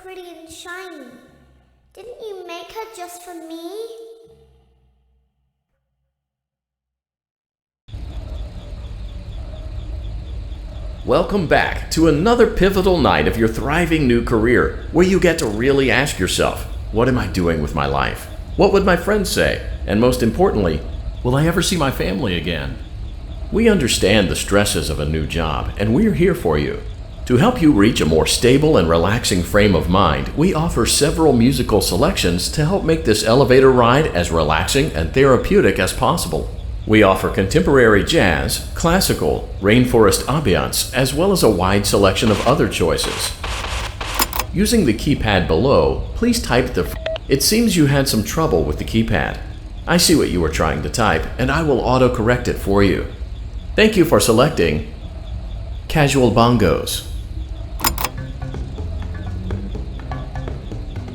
pretty and shiny. Didn't you make her just for me? Welcome back to another pivotal night of your thriving new career, where you get to really ask yourself, what am I doing with my life? What would my friends say? And most importantly, will I ever see my family again? We understand the stresses of a new job, and we're here for you. To help you reach a more stable and relaxing frame of mind, we offer several musical selections to help make this elevator ride as relaxing and therapeutic as possible. We offer contemporary jazz, classical, rainforest ambiance, as well as a wide selection of other choices. Using the keypad below, please type the... It seems you had some trouble with the keypad. I see what you were trying to type, and I will auto-correct it for you. Thank you for selecting Casual Bongos.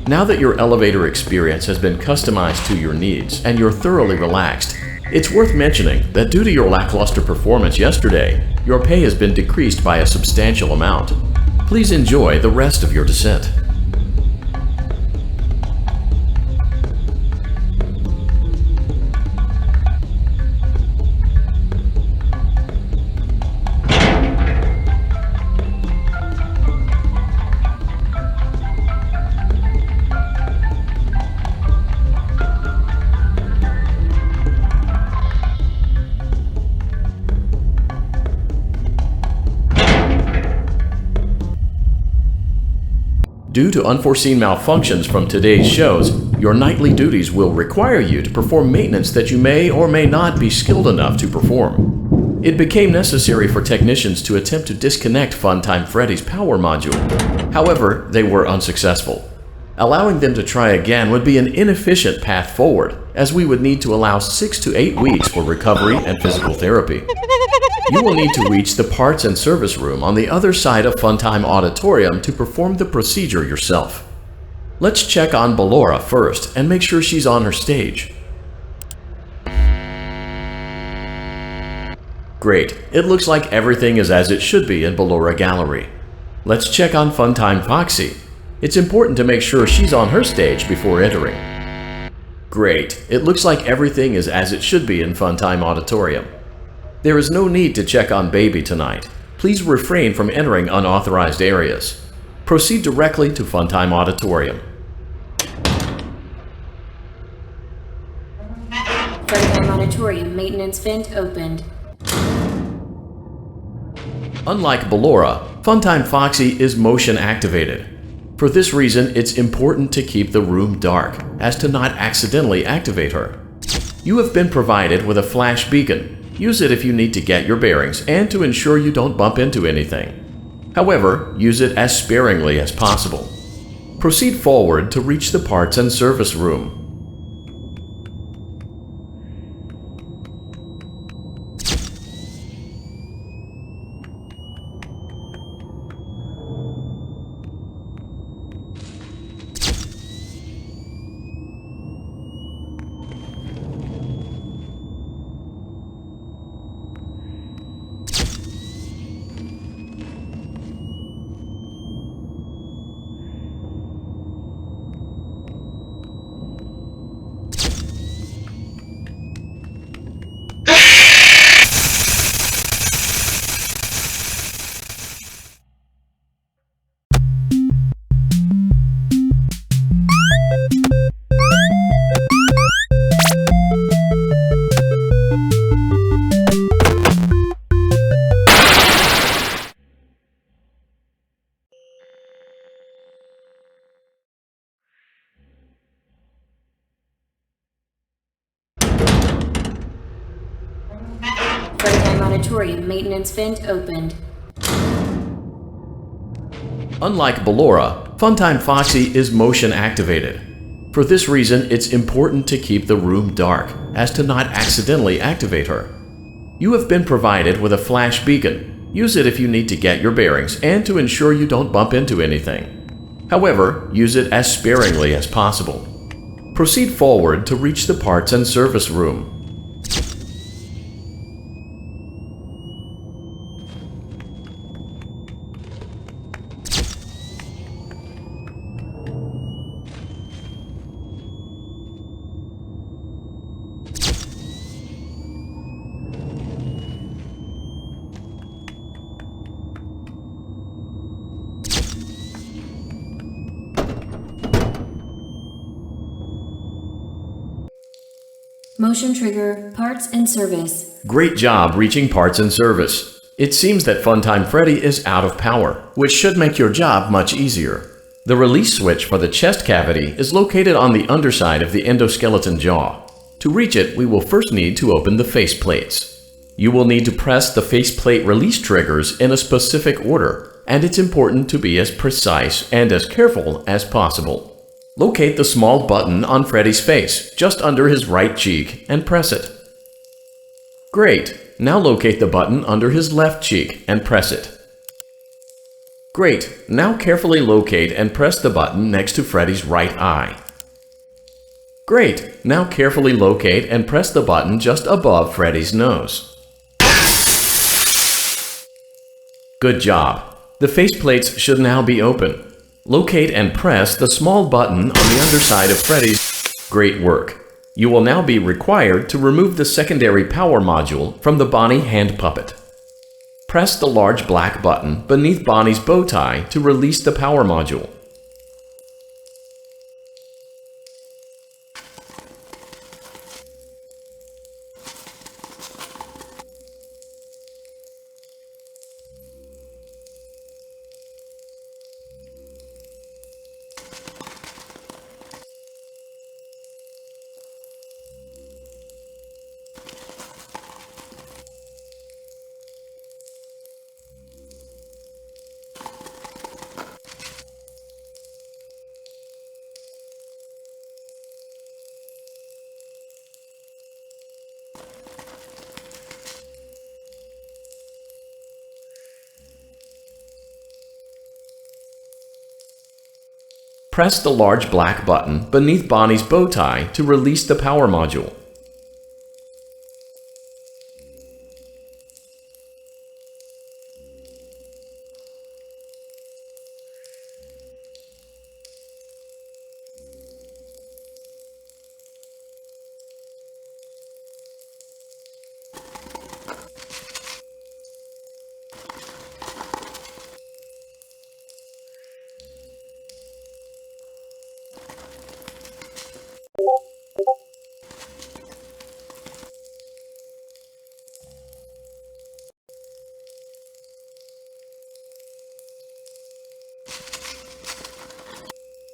Now that your elevator experience has been customized to your needs and you're thoroughly relaxed, it's worth mentioning that due to your lackluster performance yesterday, your pay has been decreased by a substantial amount. Please enjoy the rest of your descent. Due to unforeseen malfunctions from today's shows, your nightly duties will require you to perform maintenance that you may or may not be skilled enough to perform. It became necessary for technicians to attempt to disconnect Funtime Freddy's power module. However, they were unsuccessful. Allowing them to try again would be an inefficient path forward, as we would need to allow 6 to 8 weeks for recovery and physical therapy. You will need to reach the parts and service room on the other side of Funtime Auditorium to perform the procedure yourself. Let's check on Ballora first and make sure she's on her stage. Great, it looks like everything is as it should be in Ballora Gallery. Let's check on Funtime Foxy. It's important to make sure she's on her stage before entering. Great, it looks like everything is as it should be in Funtime Auditorium. There is no need to check on Baby tonight. Please refrain from entering unauthorized areas. Proceed directly to Funtime Auditorium. Funtime Auditorium maintenance vent opened. Unlike Ballora, Funtime Foxy is motion activated. For this reason, it's important to keep the room dark, as to not accidentally activate her. You have been provided with a flash beacon. Use it if you need to get your bearings and to ensure you don't bump into anything. However, use it as sparingly as possible. Proceed forward to reach the parts and service room. Funtime Auditorium maintenance vent opened. Unlike Ballora, Funtime Foxy is motion activated. For this reason, it's important to keep the room dark, as to not accidentally activate her. You have been provided with a flash beacon. Use it if you need to get your bearings and to ensure you don't bump into anything. However, use it as sparingly as possible. Proceed forward to reach the parts and service room. Motion trigger, parts and service. Great job reaching parts and service. It seems that Funtime Freddy is out of power, which should make your job much easier. The release switch for the chest cavity is located on the underside of the endoskeleton jaw. To reach it, we will first need to open the face plates. You will need to press the faceplate release triggers in a specific order, and it's important to be as precise and as careful as possible. Locate the small button on Freddy's face, just under his right cheek, and press it. Great! Now locate the button under his left cheek and press it. Great! Now carefully locate and press the button next to Freddy's right eye. Great! Now carefully locate and press the button just above Freddy's nose. Good job! The faceplates should now be open. Locate and press the small button on the underside of Freddy's. Great work! You will now be required to remove the secondary power module from the Bonnie hand puppet. Press the large black button beneath Bonnie's bow tie to release the power module. Press the large black button beneath Bonnie's bow tie to release the power module.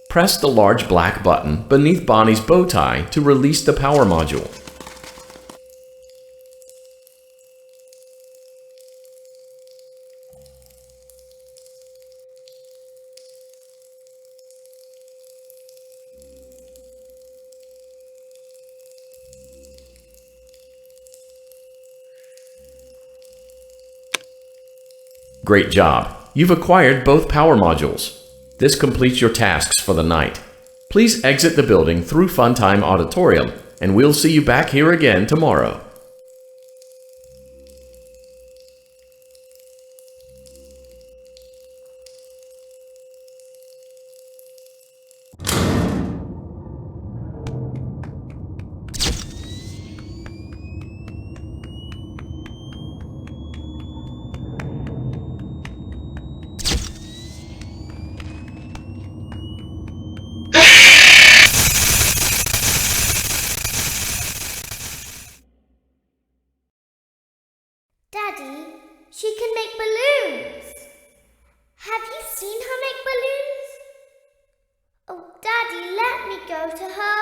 Press the large black button beneath Bonnie's bow tie to release the power module. Great job! You've acquired both power modules. This completes your tasks for the night. Please exit the building through Funtime Auditorium, and we'll see you back here again tomorrow. Daddy, she can make balloons. Have you seen her make balloons? Oh, Daddy, let me go to her.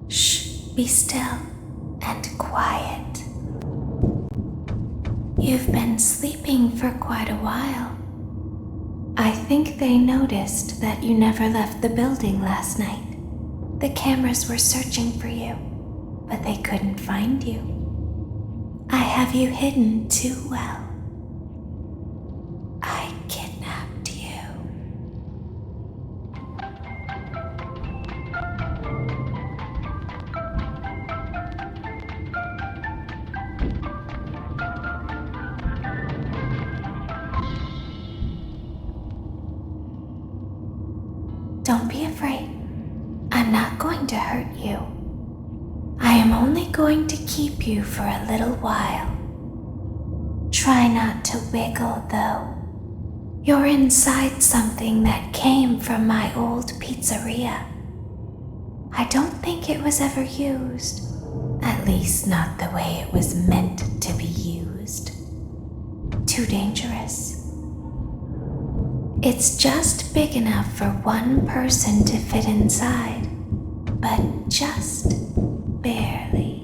Shh, be still and quiet. You've been sleeping for quite a while. I think they noticed that you never left the building last night. The cameras were searching for you, but they couldn't find you. I have you hidden too well. I kidnapped you. Don't be afraid. I'm not going to hurt you. I am only going to keep you for a little while. Try not to wiggle, though. You're inside something that came from my old pizzeria. I don't think it was ever used. At least not the way it was meant to be used. Too dangerous. It's just big enough for one person to fit inside, but just barely.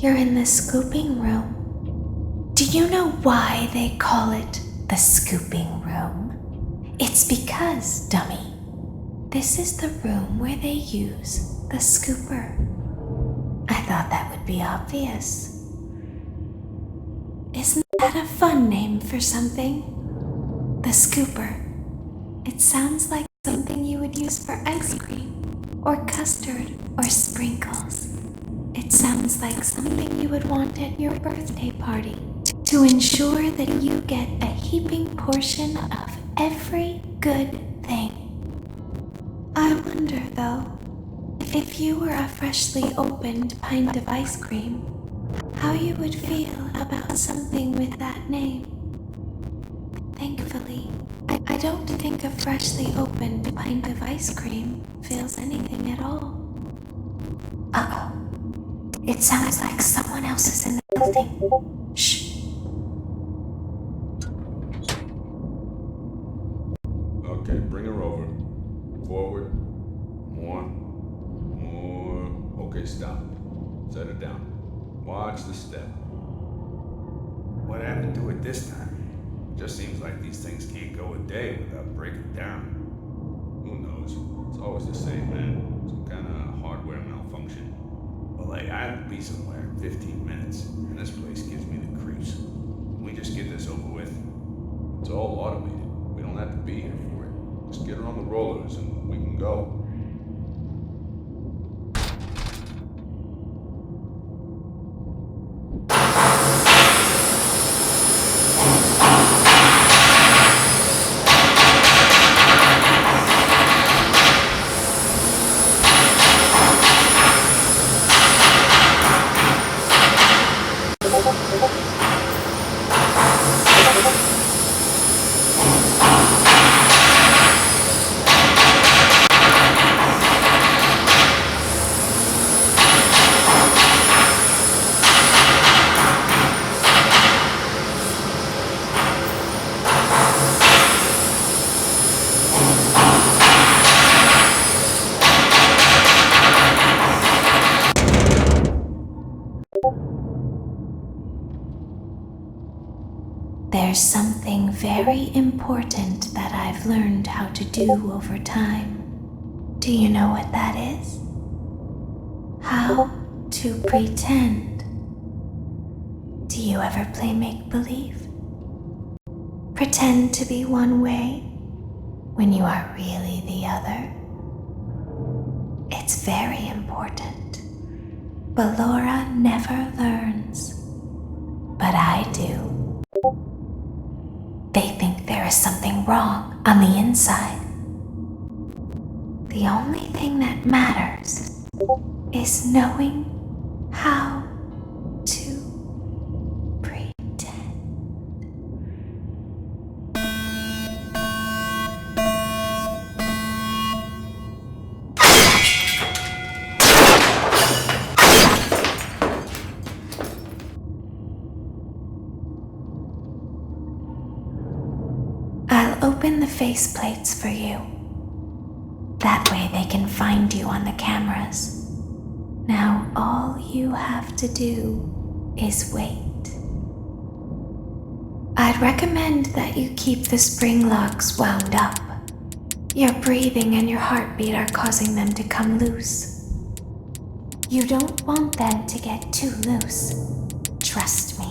You're in the scooping room. Do you know why they call it the scooping room? It's because, dummy, this is the room where they use the scooper. I thought that would be obvious. Isn't that a fun name for something? The scooper. It sounds like something you would use for ice cream, or custard, or sprinkles. It sounds like something you would want at your birthday party to ensure that you get a heaping portion of every good thing. I wonder, though, if you were a freshly opened pint of ice cream, how you would feel about something with that name. Thankfully, I don't think a freshly opened pint of ice cream feels anything at all. Uh-oh. It sounds like someone else is in the building. Shh. Okay, bring her over. Forward. More. Okay, stop. Set her down. Watch the step. What happened to it this time? Just seems like these things can't go a day without breaking down. Who knows? It's always the same, man. Some kind of hardware malfunction. Well, I have to be somewhere in 15 minutes, and this place gives me the creeps. Can we just get this over with? It's all automated. We don't have to be here for it. Just get her on the rollers and we can go. There's something very important that I've learned how to do over time. Do you know what that is? How to pretend. Do you ever play make-believe? Pretend to be one way when you are really the other? It's very important. Ballora never learns, but I do. They think there is something wrong on the inside. The only thing that matters is knowing how to pretend. I'll open the faceplates for you. That way they can find you on the cameras. Now all you have to do is wait. I'd recommend that you keep the spring locks wound up. Your breathing and your heartbeat are causing them to come loose. You don't want them to get too loose. Trust me.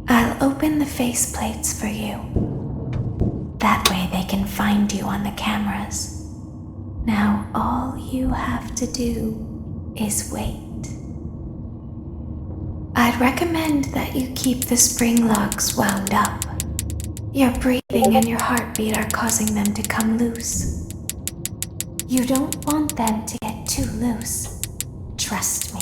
I'll open the faceplates for you. That way they can find you on the cameras. Now all you have to do is wait. I'd recommend that you keep the spring locks wound up. Your breathing and your heartbeat are causing them to come loose. You don't want them to get too loose. Trust me.